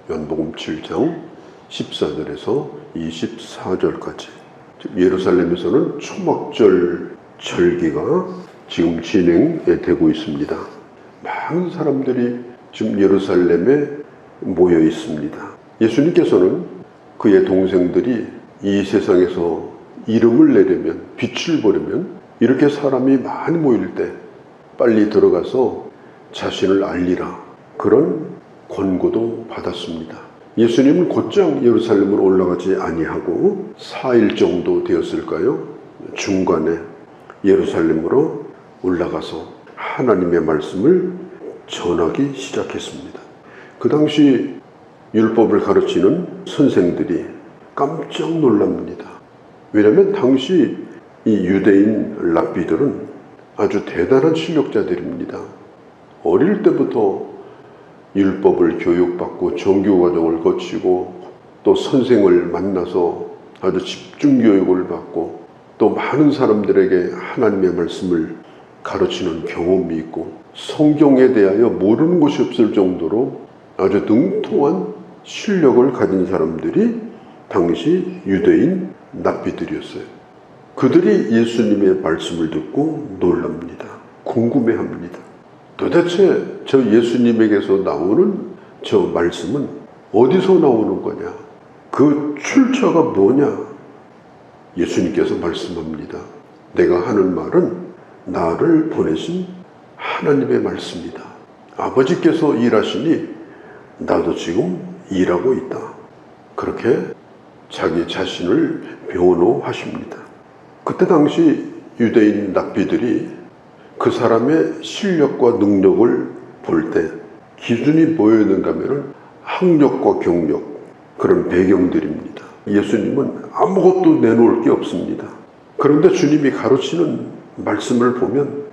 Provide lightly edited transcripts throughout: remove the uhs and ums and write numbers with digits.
요한복음 7장 14절에서 24절까지. 예루살렘에서는 초막절 절기가 지금 진행되고 있습니다. 많은 사람들이 지금 예루살렘에 모여 있습니다. 예수님께서는 그의 동생들이 이 세상에서 이름을 내려면, 빛을 보려면 이렇게 사람이 많이 모일 때 빨리 들어가서 자신을 알리라, 그런 권고도 받았습니다. 예수님은 곧장 예루살렘으로 올라가지 아니하고 4일 정도 되었을까요? 중간에 예루살렘으로 올라가서 하나님의 말씀을 전하기 시작했습니다. 그 당시 율법을 가르치는 선생들이 깜짝 놀랍니다. 왜냐하면 당시 이 유대인 랍비들은 아주 대단한 실력자들입니다. 어릴 때부터 율법을 교육받고 정규과정을 거치고 또 선생을 만나서 아주 집중교육을 받고 또 많은 사람들에게 하나님의 말씀을 가르치는 경험이 있고 성경에 대하여 모르는 것이 없을 정도로 아주 능통한 실력을 가진 사람들이 당시 유대인 랍비들이었어요. 그들이 예수님의 말씀을 듣고 놀랍니다. 궁금해합니다. 도대체 저 예수님에게서 나오는 저 말씀은 어디서 나오는 거냐? 그 출처가 뭐냐? 예수님께서 말씀합니다. 내가 하는 말은 나를 보내신 하나님의 말씀이다. 아버지께서 일하시니 나도 지금 일하고 있다. 그렇게 자기 자신을 변호하십니다. 그때 당시 유대인 랍비들이 그 사람의 실력과 능력을 볼 때 기준이 뭐였는가 하면 학력과 경력, 그런 배경들입니다. 예수님은 아무것도 내놓을 게 없습니다. 그런데 주님이 가르치는 말씀을 보면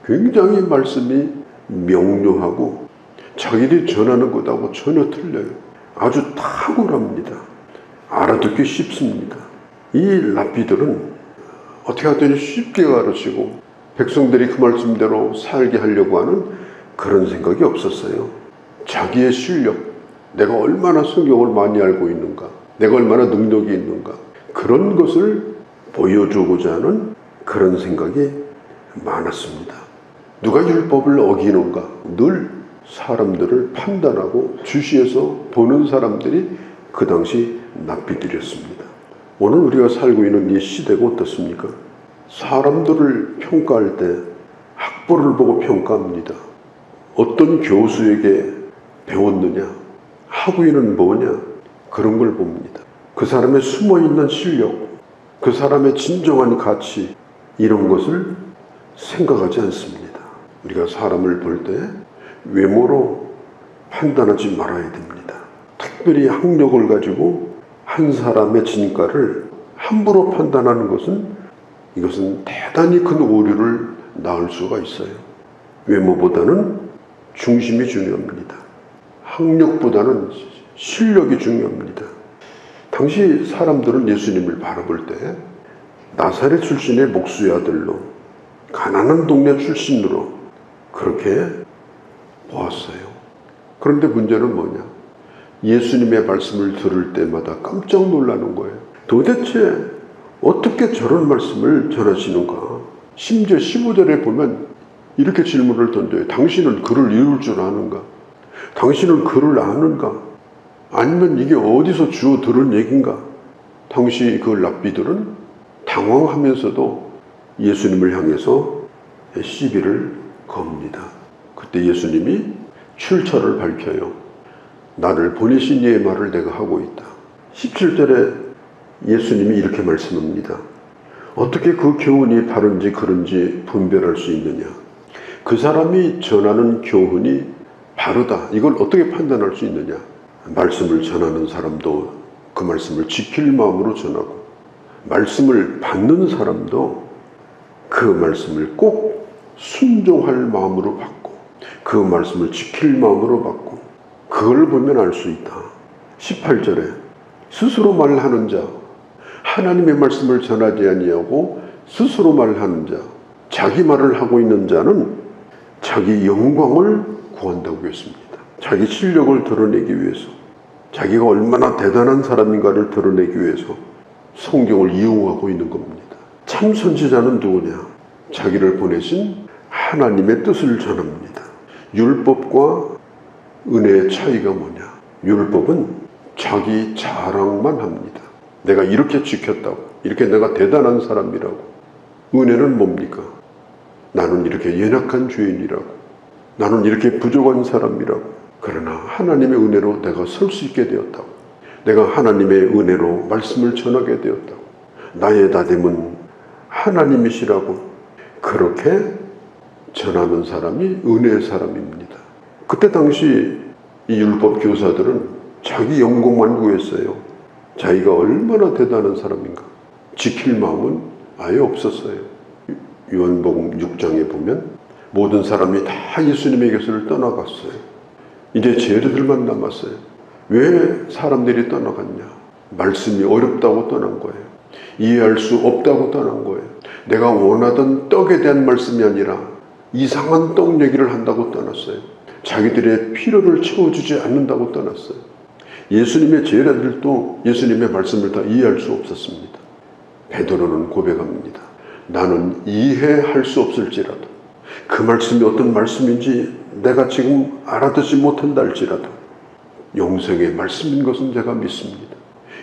굉장히 말씀이 명료하고 자기들이 전하는 것하고 전혀 틀려요. 아주 탁월합니다. 알아듣기 쉽습니다. 이 랍비들은 어떻게 하더니 쉽게 가르치고 백성들이 그 말씀대로 살게 하려고 하는 그런 생각이 없었어요. 자기의 실력, 내가 얼마나 성경을 많이 알고 있는가, 내가 얼마나 능력이 있는가, 그런 것을 보여주고자 하는 그런 생각이 많았습니다. 누가 율법을 어기는가, 늘 사람들을 판단하고 주시해서 보는 사람들이 그 당시 랍비들이었습니다. 오늘 우리가 살고 있는 이 시대가 어떻습니까? 사람들을 평가할 때 학벌을 보고 평가합니다. 어떤 교수에게 배웠느냐, 학위는 뭐냐, 그런 걸 봅니다. 그 사람의 숨어있는 실력, 그 사람의 진정한 가치, 이런 것을 생각하지 않습니다. 우리가 사람을 볼 때 외모로 판단하지 말아야 됩니다. 특별히 학력을 가지고 한 사람의 진가를 함부로 판단하는 것은 이것은 대단히 큰 오류를 낳을 수가 있어요. 외모보다는 중심이 중요합니다. 학력보다는 실력이 중요합니다. 당시 사람들은 예수님을 바라볼 때 나사렛 출신의 목수의 아들로, 가난한 동네 출신으로 그렇게 보았어요. 그런데 문제는 뭐냐? 예수님의 말씀을 들을 때마다 깜짝 놀라는 거예요. 도대체 어떻게 저런 말씀을 전하시는가? 심지어 15절에 보면 이렇게 질문을 던져요. 당신은 글을 읽을 줄 아는가? 당신은 글을 아는가? 아니면 이게 어디서 주워 들은 얘기인가? 당시 그 랍비들은 당황하면서도 예수님을 향해서 시비를 겁니다. 그때 예수님이 출처를 밝혀요. 나를 보내신 이의 말을 내가 하고 있다. 17절에 예수님이 이렇게 말씀합니다. 어떻게 그 교훈이 바른지 그른지 분별할 수 있느냐? 그 사람이 전하는 교훈이 바르다, 이걸 어떻게 판단할 수 있느냐? 말씀을 전하는 사람도 그 말씀을 지킬 마음으로 전하고, 말씀을 받는 사람도 그 말씀을 꼭 순종할 마음으로 받고, 그 말씀을 지킬 마음으로 받고, 그걸 보면 알 수 있다. 18절에 스스로 말하는 자, 하나님의 말씀을 전하지 아니하고 스스로 말하는 자, 자기 말을 하고 있는 자는 자기 영광을 구한다고 했습니다. 자기 실력을 드러내기 위해서, 자기가 얼마나 대단한 사람인가를 드러내기 위해서 성경을 이용하고 있는 겁니다. 참 선지자는 누구냐? 자기를 보내신 하나님의 뜻을 전합니다. 율법과 은혜의 차이가 뭐냐? 율법은 자기 자랑만 합니다. 내가 이렇게 지켰다고, 이렇게 내가 대단한 사람이라고. 은혜는 뭡니까? 나는 이렇게 연약한 죄인이라고, 나는 이렇게 부족한 사람이라고. 그러나 하나님의 은혜로 내가 설 수 있게 되었다고, 내가 하나님의 은혜로 말씀을 전하게 되었다고, 나의 다됨은 하나님이시라고 그렇게 전하는 사람이 은혜의 사람입니다. 그때 당시 이 율법 교사들은 자기 영광만 구했어요. 자기가 얼마나 대단한 사람인가 지킬 마음은 아예 없었어요. 요한복음 6장에 보면 모든 사람이 다 예수님의 곁을 떠나갔어요. 이제 제자들만 남았어요. 왜 사람들이 떠나갔냐? 말씀이 어렵다고 떠난 거예요. 이해할 수 없다고 떠난 거예요. 내가 원하던 떡에 대한 말씀이 아니라 이상한 떡 얘기를 한다고 떠났어요. 자기들의 필요를 채워주지 않는다고 떠났어요. 예수님의 제자들도 예수님의 말씀을 다 이해할 수 없었습니다. 베드로는 고백합니다. 나는 이해할 수 없을지라도, 그 말씀이 어떤 말씀인지 내가 지금 알아듣지 못한다 할지라도 영생의 말씀인 것은 제가 믿습니다.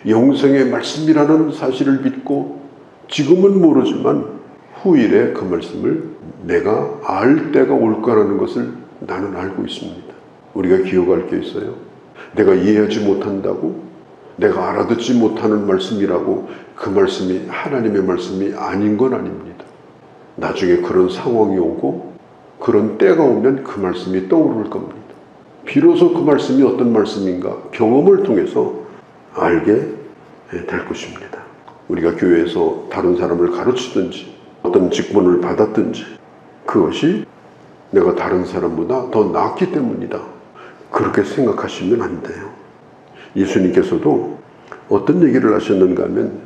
영생의 말씀이라는 사실을 믿고 지금은 모르지만 후일에 그 말씀을 내가 알 때가 올 거라는 것을 나는 알고 있습니다. 우리가 기억할 게 있어요. 내가 이해하지 못한다고, 내가 알아듣지 못하는 말씀이라고 그 말씀이 하나님의 말씀이 아닌 건 아닙니다. 나중에 그런 상황이 오고 그런 때가 오면 그 말씀이 떠오를 겁니다. 비로소 그 말씀이 어떤 말씀인가 경험을 통해서 알게 될 것입니다. 우리가 교회에서 다른 사람을 가르치든지 어떤 직분을 받았든지 그것이 내가 다른 사람보다 더 낫기 때문이다, 그렇게 생각하시면 안 돼요. 예수님께서도 어떤 얘기를 하셨는가 하면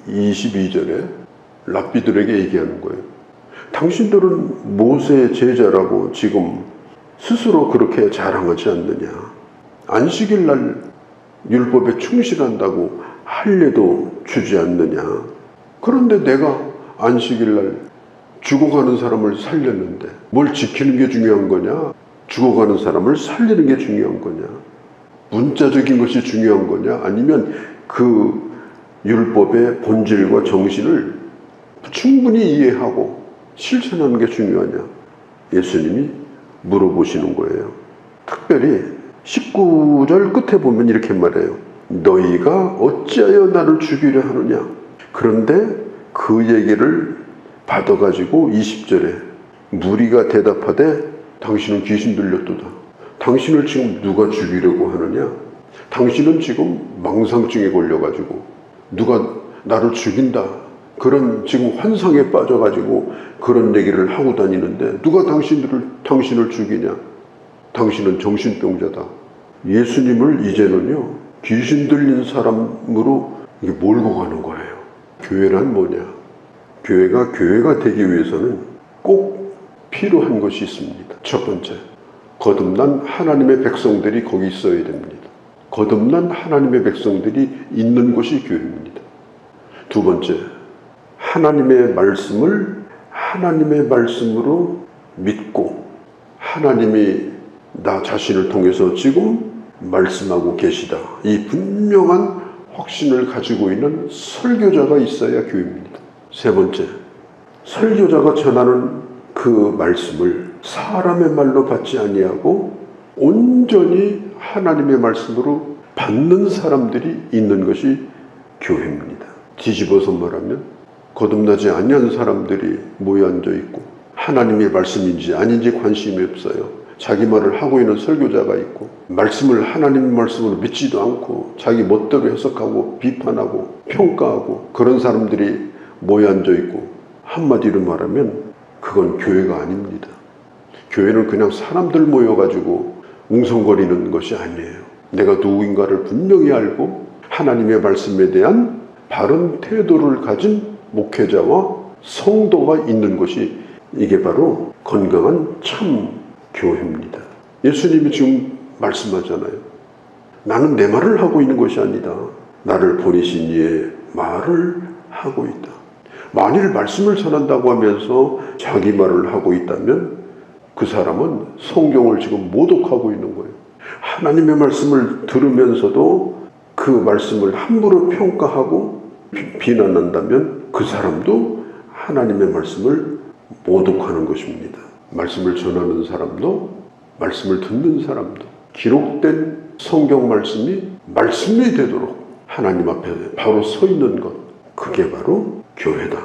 22절에 랍비들에게 얘기하는 거예요. 당신들은 모세의 제자라고 지금 스스로 그렇게 자랑하지 않느냐? 안식일 날 율법에 충실한다고 할례도 주지 않느냐? 그런데 내가 안식일 날 죽어가는 사람을 살렸는데 뭘 지키는 게 중요한 거냐? 죽어가는 사람을 살리는 게 중요한 거냐? 문자적인 것이 중요한 거냐? 아니면 그 율법의 본질과 정신을 충분히 이해하고 실천하는 게 중요하냐? 예수님이 물어보시는 거예요. 특별히 19절 끝에 보면 이렇게 말해요. 너희가 어찌하여 나를 죽이려 하느냐? 그런데 그 얘기를 받아가지고 20절에 무리가 대답하되 당신은 귀신 들렸도다. 당신을 지금 누가 죽이려고 하느냐? 당신은 지금 망상증에 걸려가지고 누가 나를 죽인다, 그런 지금 환상에 빠져가지고 그런 얘기를 하고 다니는데 누가 당신을 죽이냐? 당신은 정신병자다. 예수님을 이제는요 귀신 들린 사람으로 몰고 가는 거예요. 교회란 뭐냐? 교회가 되기 위해서는 꼭 필요한 것이 있습니다. 첫 번째, 거듭난 하나님의 백성들이 거기 있어야 됩니다. 거듭난 하나님의 백성들이 있는 곳이 교회입니다. 두 번째, 하나님의 말씀을 하나님의 말씀으로 믿고 하나님이 나 자신을 통해서 지금 말씀하고 계시다, 이 분명한 확신을 가지고 있는 설교자가 있어야 교회입니다. 세 번째, 설교자가 전하는 그 말씀을 사람의 말로 받지 아니하고 온전히 하나님의 말씀으로 받는 사람들이 있는 것이 교회입니다. 뒤집어서 말하면 거듭나지 아니한 사람들이 모여 앉아 있고 하나님의 말씀인지 아닌지 관심이 없어요. 자기 말을 하고 있는 설교자가 있고 말씀을 하나님의 말씀으로 믿지도 않고 자기 멋대로 해석하고 비판하고 평가하고 그런 사람들이 모여 앉아 있고, 한마디로 말하면 그건 교회가 아닙니다. 교회는 그냥 사람들 모여가지고 웅성거리는 것이 아니에요. 내가 누구인가를 분명히 알고 하나님의 말씀에 대한 바른 태도를 가진 목회자와 성도가 있는 것이, 이게 바로 건강한 참 교회입니다. 예수님이 지금 말씀하잖아요. 나는 내 말을 하고 있는 것이 아니다. 나를 보내신 이의 말을 하고 있다. 만일 말씀을 전한다고 하면서 자기 말을 하고 있다면 그 사람은 성경을 지금 모독하고 있는 거예요. 하나님의 말씀을 들으면서도 그 말씀을 함부로 평가하고 비난한다면 그 사람도 하나님의 말씀을 모독하는 것입니다. 말씀을 전하는 사람도 말씀을 듣는 사람도 기록된 성경 말씀이 말씀이 되도록 하나님 앞에 바로 서 있는 것, 그게 바로 교회다.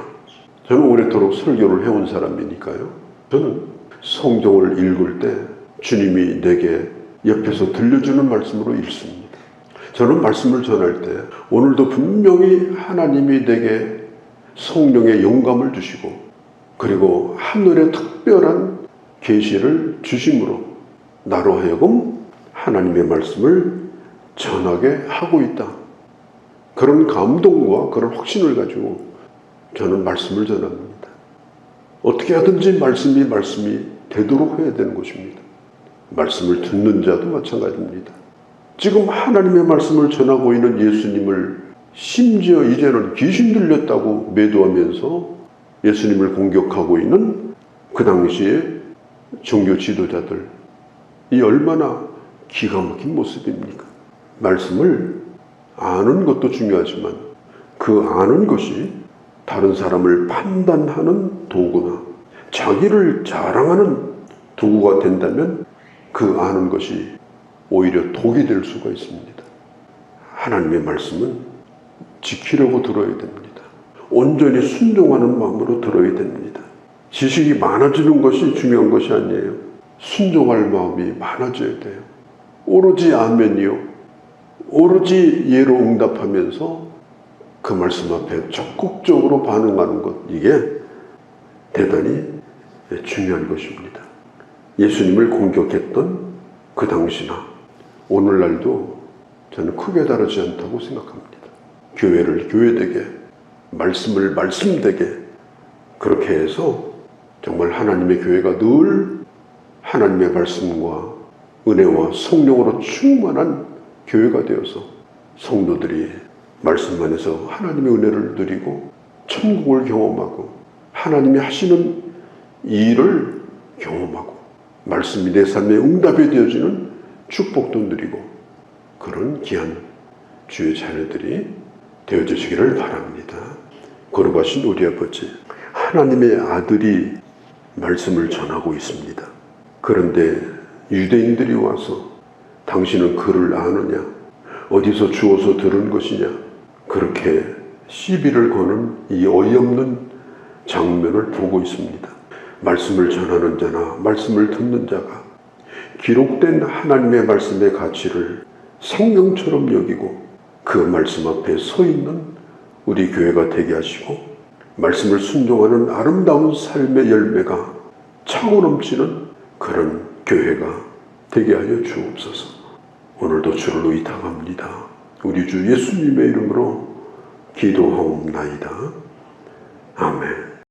저는 오래도록 설교를 해온 사람이니까요. 저는 성경을 읽을 때 주님이 내게 옆에서 들려주는 말씀으로 읽습니다. 저는 말씀을 전할 때 오늘도 분명히 하나님이 내게 성령의 영감을 주시고 그리고 하늘의 특별한 계시를 주심으로 나로 하여금 하나님의 말씀을 전하게 하고 있다. 그런 감동과 그런 확신을 가지고 저는 말씀을 전합니다. 어떻게 하든지 말씀이 되도록 해야 되는 것입니다. 말씀을 듣는 자도 마찬가지입니다. 지금 하나님의 말씀을 전하고 있는 예수님을 심지어 이제는 귀신 들렸다고 매도하면서 예수님을 공격하고 있는 그 당시의 종교 지도자들, 이 얼마나 기가 막힌 모습입니까? 말씀을 아는 것도 중요하지만 그 아는 것이 다른 사람을 판단하는 도구나 자기를 자랑하는 도구가 된다면 그 아는 것이 오히려 독이 될 수가 있습니다. 하나님의 말씀은 지키려고 들어야 됩니다. 온전히 순종하는 마음으로 들어야 됩니다. 지식이 많아지는 것이 중요한 것이 아니에요. 순종할 마음이 많아져야 돼요. 오로지 아멘이요. 오로지 예로 응답하면서 그 말씀 앞에 적극적으로 반응하는 것, 이게 대단히 중요한 것입니다. 예수님을 공격했던 그 당시나 오늘날도 저는 크게 다르지 않다고 생각합니다. 교회를 교회되게, 말씀을 말씀되게 그렇게 해서 정말 하나님의 교회가 늘 하나님의 말씀과 은혜와 성령으로 충만한 교회가 되어서 성도들이 말씀 안에서 하나님의 은혜를 누리고 천국을 경험하고 하나님이 하시는 일을 경험하고 말씀이 내 삶의 응답이 되어지는 축복도 누리고 그런 귀한 주의 자녀들이 되어주시기를 바랍니다. 거룩하신 우리 아버지, 하나님의 아들이 말씀을 전하고 있습니다. 그런데 유대인들이 와서 당신은 그를 아느냐? 어디서 주워서 들은 것이냐? 그렇게 시비를 거는 이 어이없는 장면을 보고 있습니다. 말씀을 전하는 자나 말씀을 듣는 자가 기록된 하나님의 말씀의 가치를 생명처럼 여기고 그 말씀 앞에 서 있는 우리 교회가 되게 하시고 말씀을 순종하는 아름다운 삶의 열매가 차고 넘치는 그런 교회가 되게 하여 주옵소서. 오늘도 주를 의탁합니다. 우리 주 예수님의 이름으로 기도하옵나이다. 아멘.